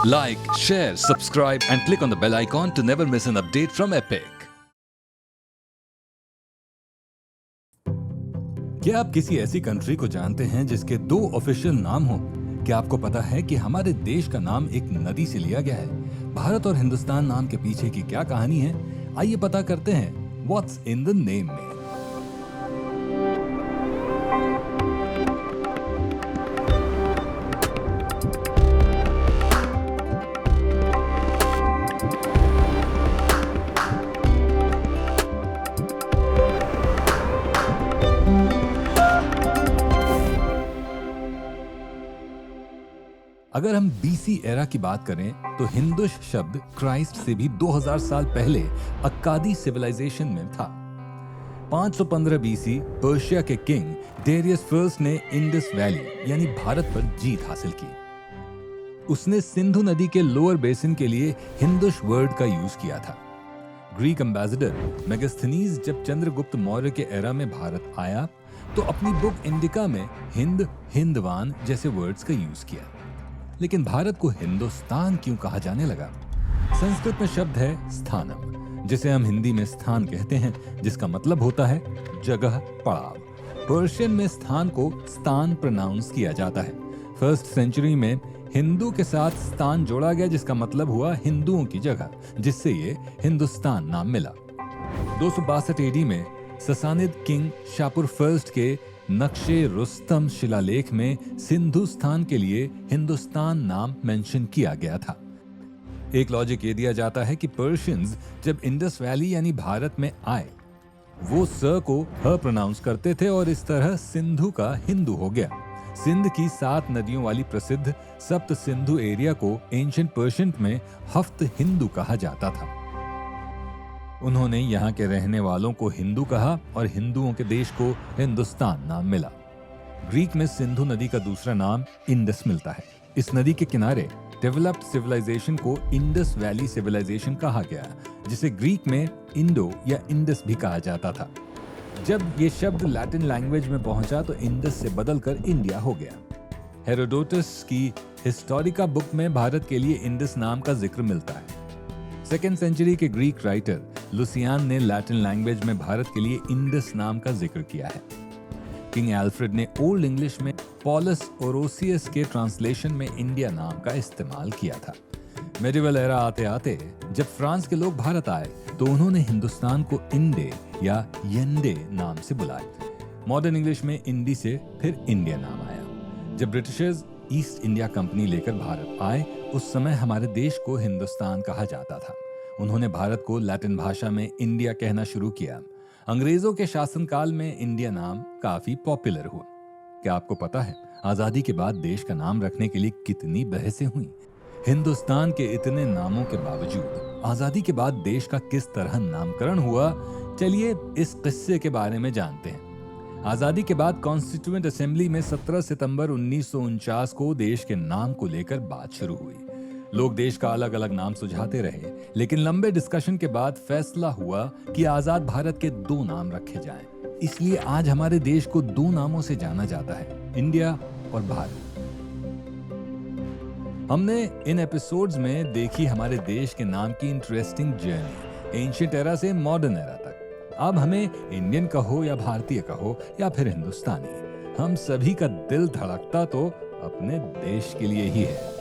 Like, share, subscribe and click on the bell icon to never miss an update from Epic. क्या आप किसी ऐसी country को जानते हैं जिसके 2 ऑफिशियल नाम हो? क्या आपको पता है कि हमारे देश का नाम एक नदी से लिया गया है? भारत और हिंदुस्तान नाम के पीछे की क्या कहानी है? आइए पता करते हैं व्हाट्स इन द नेम में। अगर हम बीसी एरा की बात करें तो हिंदुश शब्द क्राइस्ट से भी 2000 साल पहले अक्कादी सिविलाइजेशन में था। 515 बीसी पर्शिया के किंग डेरियस फर्स्ट ने इंडस वैली यानी भारत पर जीत हासिल की। उसने सिंधु नदी के लोअर बेसिन के लिए हिंदुश वर्ड का यूज किया था। ग्रीक एम्बेसडर मेगास्थनीज जब चंद्रगुप्त मौर्य के एरा में भारत आया तो अपनी बुक इंडिका में हिंद, हिंदवान जैसे वर्ड्स का यूज किया। लेकिन भारत को हिंदुस्तान क्यों कहा जाने लगा? संस्कृत में शब्द है स्थानम, जिसे हम हिंदी में स्थान कहते हैं, जिसका मतलब होता है जगह, पड़ाव। पर्शियन में स्थान को स्थान प्रोनाउंस किया जाता है। 1st सेंचुरी में हिंदू के साथ स्थान जोड़ा गया, जिसका मतलब हुआ हिंदुओं की जगह, जिससे ये हिंदुस्तान नाम मिला। 262 एडी में ससानिद किंग शापुर फर्स्ट के नक्शे रुस्तम शिलालेख में सिंधुस्तान के लिए हिंदुस्तान नाम मेंशन किया गया था। एक लॉजिक ये दिया जाता है कि पर्शियंस जब इंडस वैली यानी भारत में आए, वो स को ह प्रोनाउंस करते थे और इस तरह सिंधु का हिंदू हो गया। सिंध की 7 नदियों वाली प्रसिद्ध सप्त सिंधु एरिया को एंशिएंट पर्शियन में हफ्त हिंदू कहा जाता था। उन्होंने यहाँ के रहने वालों को हिंदू कहा और हिंदुओं के देश को हिंदुस्तान नाम मिला। ग्रीक में सिंधु नदी का दूसरा नाम इंडस मिलता है। इस नदी के किनारे डेवलप्ड सिविलाइजेशन को इंडस वैली सिविलाइजेशन कहा गया, जिसे ग्रीक में इंडो या इंडस भी कहा जाता था। जब ये शब्द लैटिन लैंग्वेज में पहुंचा तो इंडस से बदलकर इंडिया हो गया। हेरोडोटस की हिस्टोरिका बुक में भारत के लिए इंडस नाम का जिक्र मिलता है। 2nd सेंचुरी के ग्रीक राइटर लुसियान ने लैटिन लैंग्वेज में भारत के लिए इंडस नाम का जिक्र किया है। किंग एल्फ्रेड ने ओल्ड इंग्लिश में पॉलस ओरोसियस के ट्रांसलेशन में इंडिया नाम का इस्तेमाल किया था। मेडिवल एरा आते आते जब फ्रांस के लोग भारत आए तो उन्होंने हिंदुस्तान को इंडे या येंडे नाम से बुलाया। मॉडर्न इंग्लिश में इंडी से फिर इंडिया नाम आया। जब ब्रिटिशर्स ईस्ट इंडिया कंपनी लेकर भारत आए, उस समय हमारे देश को हिंदुस्तान कहा जाता था। उन्होंने भारत को लैटिन भाषा में इंडिया कहना शुरू किया। अंग्रेजों के शासनकाल में इंडिया नाम काफी पॉपुलर हुआ। क्या आपको पता है आजादी के बाद देश का नाम रखने के लिए कितनी बहसें हुई? हिंदुस्तान के इतने नामों के बावजूद आजादी के बाद देश का किस तरह नामकरण हुआ, चलिए इस किस्से के बारे में जानते हैं। आजादी के बाद कॉन्स्टिट्यूएंट असेंबली में 17 सितंबर 1949 को देश के नाम को लेकर बात शुरू हुई। लोग देश का अलग अलग नाम सुझाते रहे, लेकिन लंबे डिस्कशन के बाद फैसला हुआ कि आजाद भारत के 2 नाम रखे जाएं। इसलिए आज हमारे देश को 2 नामों से जाना जाता है, इंडिया और भारत। हमने इन एपिसोड्स में देखी हमारे देश के नाम की इंटरेस्टिंग जर्नी, एंशिएंट एरा से मॉडर्न एरा तक। अब हमें इंडियन कहो या भारतीय कहो या फिर हिंदुस्तानी, हम सभी का दिल धड़कता तो अपने देश के लिए ही है।